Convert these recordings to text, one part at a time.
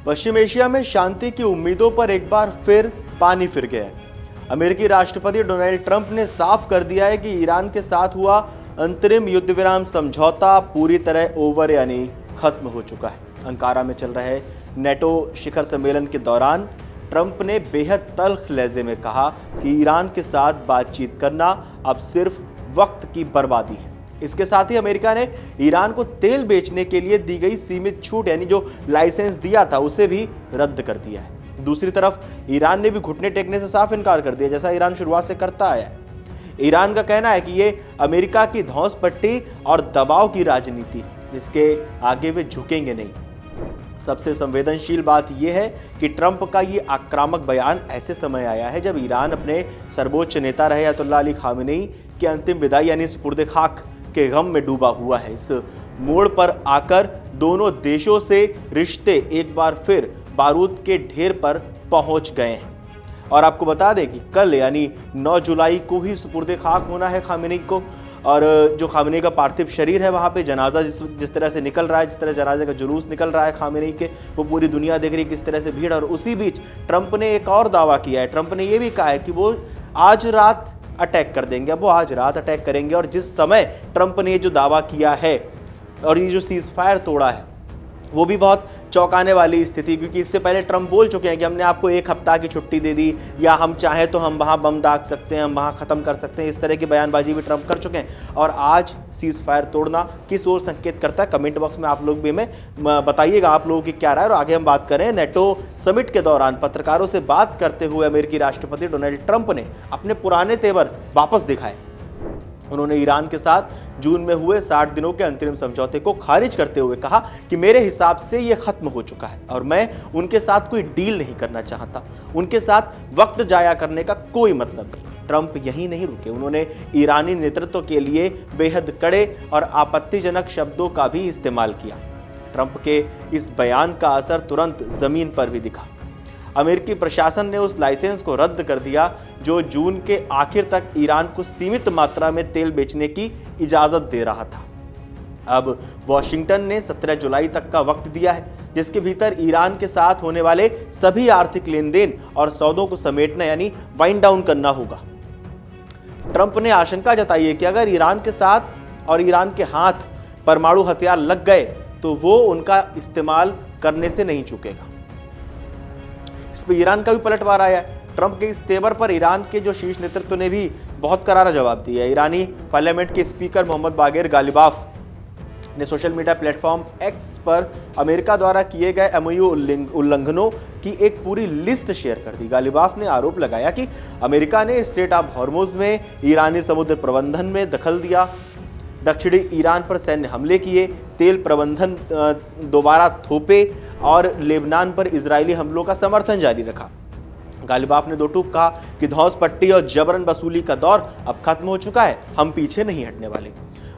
पश्चिम Asia में शांति की उम्मीदों पर एक बार फिर पानी फिर गया है। अमेरिकी राष्ट्रपति डोनाल्ड ट्रंप ने साफ कर दिया है कि ईरान के साथ हुआ अंतरिम युद्ध विराम समझौता पूरी तरह ओवर यानी खत्म हो चुका है। अंकारा में चल रहे नेटो शिखर सम्मेलन के दौरान ट्रंप ने बेहद तल्ख लहजे में कहा कि ईरान के साथ बातचीत करना अब सिर्फ वक्त की बर्बादी है। इसके साथ ही अमेरिका ने ईरान को तेल बेचने के लिए दी गई सीमित छूट यानी जो लाइसेंस दिया था उसे भी रद्द कर दिया है। दूसरी तरफ ईरान ने भी घुटने टेकने से साफ इनकार कर दिया, जैसा ईरान शुरुआत से करता आया है। ईरान का कहना है कि ये अमेरिका की धौंस पट्टी और दबाव की राजनीति है, जिसके आगे वे झुकेंगे नहीं। सबसे संवेदनशील बात यह है कि ट्रंप का ये आक्रामक बयान ऐसे समय आया है जब ईरान अपने सर्वोच्च नेता रहे अयतुल्लाह अली खामेनेई की अंतिम विदाई यानी सुपुर्द खाक के गम में डूबा हुआ है। इस मोड़ पर आकर दोनों देशों से रिश्ते एक बार फिर बारूद के ढेर पर पहुंच गए हैं। और आपको बता दें कि कल यानी 9 जुलाई को ही सुपुर्द खाक होना है खामेनेई को, और जो खामेनेई का पार्थिव शरीर है वहाँ पे जनाजा जिस तरह से निकल रहा है, जिस तरह जनाजे का जुलूस निकल रहा है खामेनेई के, वो पूरी दुनिया देख रही है किस तरह से भीड़। और उसी बीच ट्रंप ने एक और दावा किया है। ट्रंप ने ये भी कहा है कि वो आज रात अटैक कर देंगे। अब वो आज रात अटैक करेंगे। और जिस समय ट्रंप ने ये जो दावा किया है और ये जो सीज फायर तोड़ा है वो भी बहुत चौंकाने वाली स्थिति, क्योंकि इससे पहले ट्रंप बोल चुके हैं कि हमने आपको 1 हफ्ता की छुट्टी दे दी, या हम चाहें तो हम वहां बम दाग सकते हैं, हम वहां खत्म कर सकते हैं। इस तरह की बयानबाजी भी ट्रंप कर चुके हैं। और आज सीज फायर तोड़ना किस ओर संकेत करता है, कमेंट बॉक्स में आप लोग भी हमें बताइएगा आप लोगों की क्या राय। और आगे हम बात करें नेटो समिट के दौरान पत्रकारों से बात करते हुए अमेरिकी राष्ट्रपति डोनाल्ड ट्रंप ने अपने पुराने तेवर वापस दिखाए। उन्होंने ईरान के साथ जून में हुए 60 दिनों के अंतरिम समझौते को खारिज करते हुए कहा कि मेरे हिसाब से ये खत्म हो चुका है और मैं उनके साथ कोई डील नहीं करना चाहता। उनके साथ वक्त जाया करने का कोई मतलब नहीं। ट्रंप यहीं नहीं रुके, उन्होंने ईरानी नेतृत्व के लिए बेहद कड़े और आपत्तिजनक शब्दों का भी इस्तेमाल किया। ट्रंप के इस बयान का असर तुरंत जमीन पर भी दिखा। अमेरिकी प्रशासन ने उस लाइसेंस को रद्द कर दिया जो जून के आखिर तक ईरान को सीमित मात्रा में तेल बेचने की इजाजत दे रहा था। अब वॉशिंगटन ने 17 जुलाई तक का वक्त दिया है, जिसके भीतर ईरान के साथ होने वाले सभी आर्थिक लेन देन और सौदों को समेटना यानी वाइंड डाउन करना होगा। ट्रंप ने आशंका जताई है कि अगर ईरान के साथ और ईरान के हाथ परमाणु हथियार लग गए तो वो उनका इस्तेमाल करने से नहीं चूकेगा। इस पर ईरान का भी पलटवार आया है। ट्रंप के इस तेवर पर ईरान के जो शीर्ष नेतृत्व ने भी बहुत करारा जवाब दिया है। ईरानी पार्लियामेंट के स्पीकर मोहम्मद बागेर गालिबाफ ने सोशल मीडिया प्लेटफॉर्म एक्स पर अमेरिका द्वारा किए गए एमओयू उल्लंघनों की एक पूरी लिस्ट शेयर कर दी। गालिबाफ ने आरोप लगाया कि अमेरिका ने स्ट्रेट ऑफ हॉर्मुज में ईरानी समुद्र प्रबंधन में दखल दिया, दक्षिणी ईरान पर सैन्य हमले किए, तेल प्रबंधन दोबारा थोपे और लेबनान पर इजरायली हमलों का समर्थन जारी रखा। गालिबाफ ने दो टूक कहा कि धौंस पट्टी और जबरन वसूली का दौर अब खत्म हो चुका है, हम पीछे नहीं हटने वाले।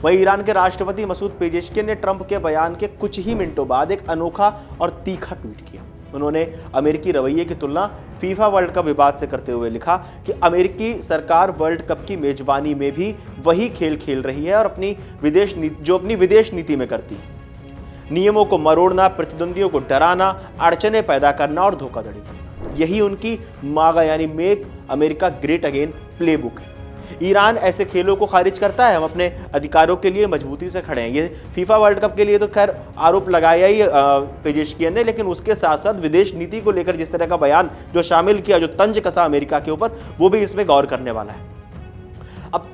वहीं ईरान के राष्ट्रपति मसूद पेजेश्किन ने ट्रंप के बयान के कुछ ही मिनटों बाद एक अनोखा और तीखा ट्वीट किया। उन्होंने अमेरिकी रवैये की तुलना फीफा वर्ल्ड कप विवाद से करते हुए लिखा कि अमेरिकी सरकार वर्ल्ड कप की मेजबानी में भी वही खेल खेल रही है और अपनी विदेश नीति में करती है। नियमों को मरोड़ना, प्रतिद्वंदियों को डराना, अड़चने पैदा करना और धोखाधड़ी करना, यही उनकी मागा यानी make America great again playbook है। ईरान ऐसे खेलों को खारिज करता है। हम अपने अधिकारों के लिए मजबूती से खड़े हैं। ये फीफा वर्ल्ड कप के लिए तो खैर आरोप लगाया ही पेजेश्किन ने, लेकिन उसके साथ साथ विदेश नीति को लेकर जिस तरह का बयान जो शामिल किया, जो तंज कसा अमेरिका के ऊपर, वो भी इसमें गौर करने वाला है। अब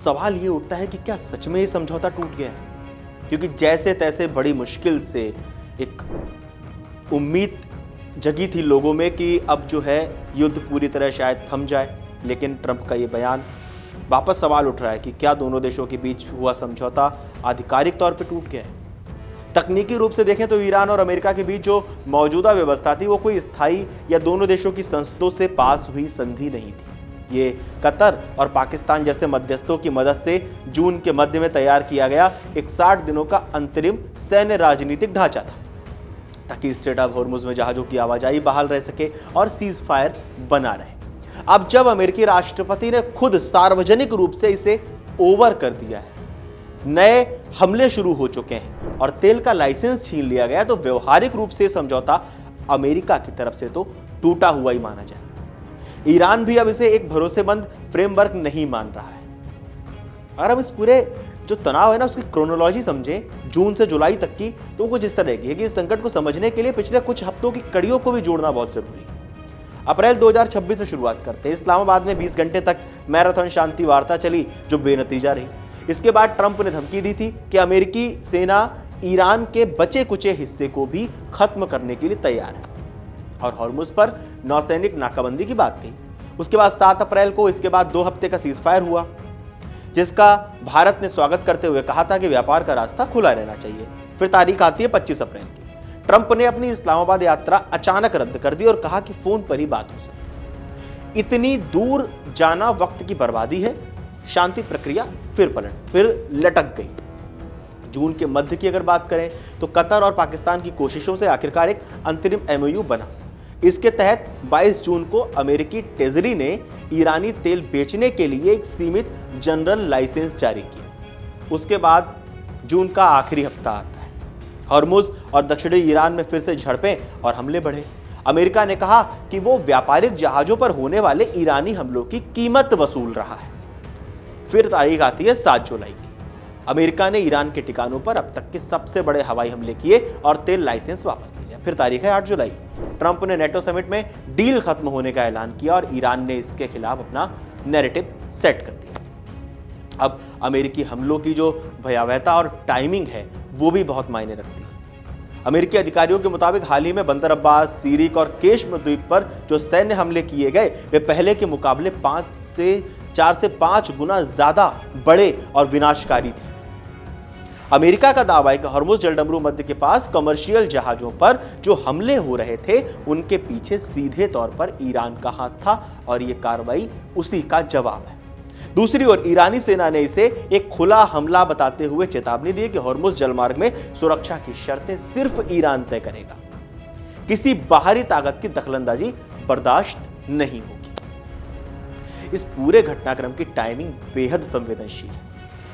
सवाल ये उठता है कि क्या सच में ये समझौता टूट गया है? क्योंकि जैसे तैसे बड़ी मुश्किल से एक उम्मीद जगी थी लोगों में कि अब जो है युद्ध पूरी तरह शायद थम जाए, लेकिन ट्रंप का ये बयान वापस सवाल उठ रहा है कि क्या दोनों देशों के बीच हुआ समझौता आधिकारिक तौर पे टूट गया है। तकनीकी रूप से देखें तो ईरान और अमेरिका के बीच जो मौजूदा व्यवस्था थी वो कोई स्थायी या दोनों देशों की संसदों से पास हुई संधि नहीं थी। ये कतर और पाकिस्तान जैसे मध्यस्थों की मदद से जून के मध्य में तैयार किया गया एक 60 दिनों का अंतरिम सैन्य राजनीतिक ढांचा था, ताकि स्ट्रेट ऑफ हॉर्मुज में जहाजों की आवाजाही बहाल रह सके और सीज फायर बना रहे। अब जब अमेरिकी राष्ट्रपति ने खुद सार्वजनिक रूप से इसे ओवर कर दिया है, नए हमले शुरू हो चुके हैं और तेल का लाइसेंस छीन लिया गया, तो व्यवहारिक रूप से समझौता अमेरिका की तरफ से तो टूटा हुआ ही माना जाए। ईरान भी अब इसे एक भरोसेमंद फ्रेमवर्क नहीं मान रहा है। अगर हम इस पूरे जो तनाव है ना उसकी क्रोनोलॉजी समझें जून से जुलाई तक की, तो कुछ इस तरह की है कि इस संकट को समझने के लिए पिछले कुछ हफ्तों की कड़ियों को भी जोड़ना बहुत जरूरी है। अप्रैल 2026 से शुरुआत करते हैं। इस्लामाबाद में 20 घंटे तक मैराथन शांति वार्ता चली जो बेनतीजा रही। इसके बाद ट्रंप ने धमकी दी थी कि अमेरिकी सेना ईरान के बचे कुचे हिस्से को भी खत्म करने के लिए तैयार है और हॉर्मुज पर नौसैनिक नाकाबंदी की बात कही। उसके बाद 7 अप्रैल को इसके बाद 2 हफ्ते का सीजफायर हुआ, जिसका भारत ने स्वागत करते हुए कहा था कि व्यापार का रास्ता खुला रहना चाहिए। फिर तारीख आती है 25 अप्रैल की। ट्रंप ने अपनी इस्लामाबाद यात्रा अचानक रद्द कर दी और कहा कि फोन पर ही बात हो सकती है। इतनी दूर जाना वक्त की बर्बादी है। शांति प्रक्रिया फिर लटक गई। जून के मध्य की अगर बात करें तो कतर और पाकिस्तान की कोशिशों से आखिरकार एक अंतरिम एमओयू बना। इसके तहत 22 जून को अमेरिकी ट्रेजरी ने ईरानी तेल बेचने के लिए एक सीमित जनरल लाइसेंस जारी किया। उसके बाद जून का आखिरी हफ्ता आता है। हॉर्मुज और दक्षिणी ईरान में फिर से झड़पें और हमले बढ़े। अमेरिका ने कहा कि वो व्यापारिक जहाजों पर होने वाले ईरानी हमलों की कीमत वसूल रहा है। फिर तारीख आती है 7 जुलाई की। अमेरिका ने ईरान के ठिकानों पर अब तक के सबसे बड़े हवाई हमले किए और तेल लाइसेंस वापस ले लिया। फिर तारीख है 8 जुलाई। ट्रंप ने नेटो समिट में डील खत्म होने का ऐलान किया और ईरान ने इसके खिलाफ अपना नैरेटिव सेट कर दिया। अब अमेरिकी हमलों की जो भयावहता और टाइमिंग है वो भी बहुत मायने रखती है। अमेरिकी अधिकारियों के मुताबिक हाल ही में बंदर अब्बास, सीरिक और केश्म द्वीप पर जो सैन्य हमले किए गए वे पहले के मुकाबले 4 से 5 गुना ज्यादा बड़े और विनाशकारी थे। अमेरिका का दावा है कि हॉर्मुज जलडमरू मध्य के पास कमर्शियल जहाजों पर जो हमले हो रहे थे उनके पीछे सीधे तौर पर ईरान का हाथ था और यह कार्रवाई उसी का जवाब है। दूसरी ओर ईरानी सेना ने इसे एक खुला हमला बताते हुए चेतावनी दी कि हॉर्मुज जलमार्ग में सुरक्षा की शर्तें सिर्फ ईरान तय करेगा। किसी बाहरी ताकत की दखलंदाजी बर्दाश्त नहीं होगी। इस पूरे घटनाक्रम की टाइमिंग बेहद संवेदनशील है।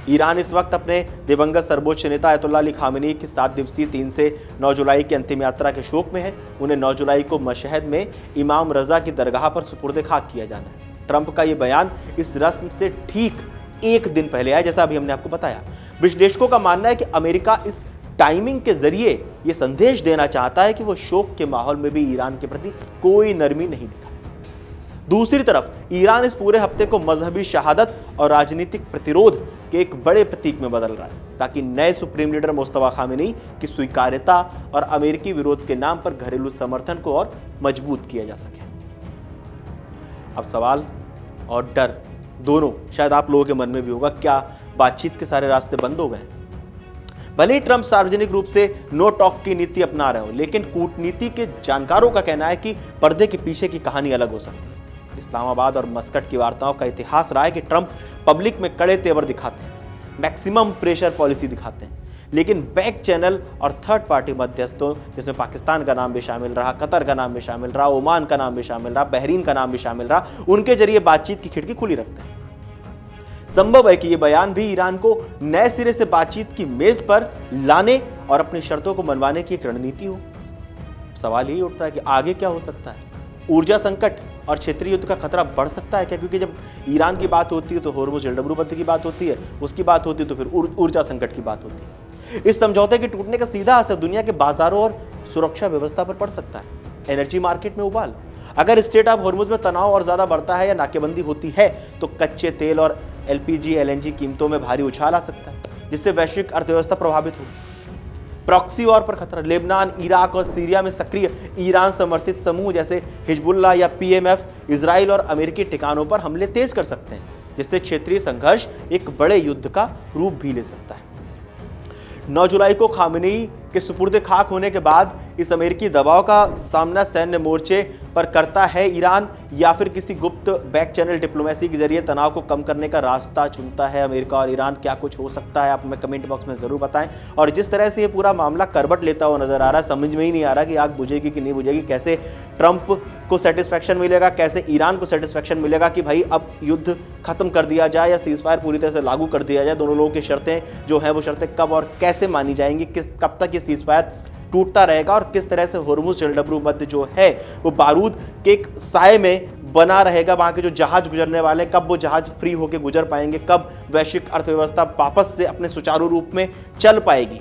ईरान इस वक्त अपने दिवंगत सर्वोच्च नेता अयतुल्लाह अली खामेनी की 7 दिवसीय 3 से 9 जुलाई की अंतिम यात्रा के शोक में है। उन्हें 9 जुलाई को मशहद में इमाम रजा की दरगाह पर सुपुर्द खाक किया जाना है। ट्रंप का यह बयान इस रस्म से ठीक एक दिन पहले आया, जैसा अभी हमने आपको बताया। विश्लेषकों का मानना है कि अमेरिका इस टाइमिंग के जरिए यह संदेश देना चाहता है कि वो शोक के माहौल में भी ईरान के प्रति कोई नरमी नहीं दिखाएगा। दूसरी तरफ ईरान इस पूरे हफ्ते को मजहबी शहादत और राजनीतिक प्रतिरोध के एक बड़े प्रतीक में बदल रहा है ताकि नए सुप्रीम लीडर मुस्तफा खामेनी की स्वीकार्यता और अमेरिकी विरोध के नाम पर घरेलू समर्थन को और मजबूत किया जा सके। अब सवाल और डर दोनों शायद आप लोगों के मन में भी होगा, क्या बातचीत के सारे रास्ते बंद हो गए? भले ही ट्रंप सार्वजनिक रूप से नो टॉक की नीति अपना रहे हो, लेकिन कूटनीति के जानकारों का कहना है कि पर्दे के पीछे की कहानी अलग हो सकती है। इस्लामाबाद और मस्कट की वार्ताओं का इतिहास रहा है कि ट्रंप पब्लिक में कड़े तेवर दिखाते हैं, मैक्सिमम प्रेशर पॉलिसी दिखाते हैं, लेकिन बैक चैनल और थर्ड पार्टी मध्यस्थों जिसमें पाकिस्तान का नाम भी शामिल रहा, कतर का नाम भी शामिल रहा, ओमान का नाम भी शामिल रहा, बहरीन का नाम भी शामिल रहा, उनके जरिए बातचीत की खिड़की खुली रखते हैं। संभव है कि यह बयान भी ईरान को नए सिरे से बातचीत की मेज पर लाने और अपनी शर्तों को मनवाने की एक रणनीति हो। सवाल यही उठता है कि आगे क्या हो सकता है? ऊर्जा संकट और क्षेत्रीय युद्ध का खतरा बढ़ सकता है क्या? क्योंकि जब ईरान की बात होती है तो हॉर्मुज जलडमरू बंद की बात होती है, उसकी बात होती है तो फिर ऊर्जा संकट की बात होती है। इस समझौते के टूटने का सीधा असर दुनिया के बाजारों और सुरक्षा व्यवस्था पर पड़ सकता है। एनर्जी मार्केट में उबाल, अगर स्ट्रेट ऑफ हॉर्मुज में तनाव और ज्यादा बढ़ता है या नाकेबंदी होती है तो कच्चे तेल और एलपीजी एलएनजी कीमतों में भारी उछाल आ सकता है, जिससे वैश्विक अर्थव्यवस्था प्रभावित होगी। प्रॉक्सी वॉर पर खतरा, लेबनान, इराक और सीरिया में सक्रिय ईरान समर्थित समूह जैसे हिजबुल्लाह या पीएमएफ इजराइल और अमेरिकी ठिकानों पर हमले तेज कर सकते हैं, जिससे क्षेत्रीय संघर्ष एक बड़े युद्ध का रूप भी ले सकता है। 9 जुलाई को खामेनी के सुपुर्द खाक होने के बाद इस अमेरिकी दबाव का सामना सैन्य मोर्चे पर करता है ईरान या फिर किसी गुप्त बैक चैनल डिप्लोमेसी के जरिए तनाव को कम करने का रास्ता चुनता है अमेरिका और ईरान? क्या कुछ हो सकता है? आप हमें कमेंट बॉक्स में जरूर बताएं। और जिस तरह से ये पूरा मामला करवट लेता हुआ नजर आ रहा है, समझ में ही नहीं आ रहा कि आग बुझेगी कि नहीं बुझेगी, कैसे ट्रंप को सेटिस्फैक्शन मिलेगा, कैसे ईरान को सेटिस्फैक्शन मिलेगा कि भाई अब युद्ध खत्म कर दिया जाए या सीजफायर पूरी तरह से लागू कर दिया जाए। दोनों लोगों की शर्तें जो है वो शर्तें कब और कैसे मानी जाएंगी, कब तक ये सीजफायर टूटता रहेगा और किस तरह से होर्मुज जलडमरू मध्य जो है वो बारूद के एक साए में बना रहेगा। वहां के जो जहाज गुजरने वाले हैं, कब वो जहाज फ्री होकर गुजर पाएंगे, कब वैश्विक अर्थव्यवस्था वापस से अपने सुचारू रूप में चल पाएगी।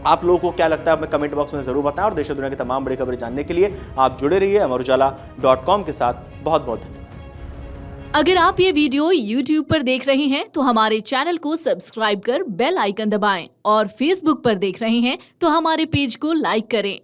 आप लोगों को क्या लगता है हमें कमेंट बॉक्स में जरूर बताएं और देश और दुनिया की तमाम बड़ी खबरें जानने के लिए आप जुड़े रहिए amarujala.com के साथ। बहुत बहुत धन्यवाद। अगर आप ये वीडियो YouTube पर देख रहे हैं तो हमारे चैनल को सब्सक्राइब कर बेल आइकन दबाएं और Facebook पर देख रहे हैं तो हमारे पेज को लाइक करें।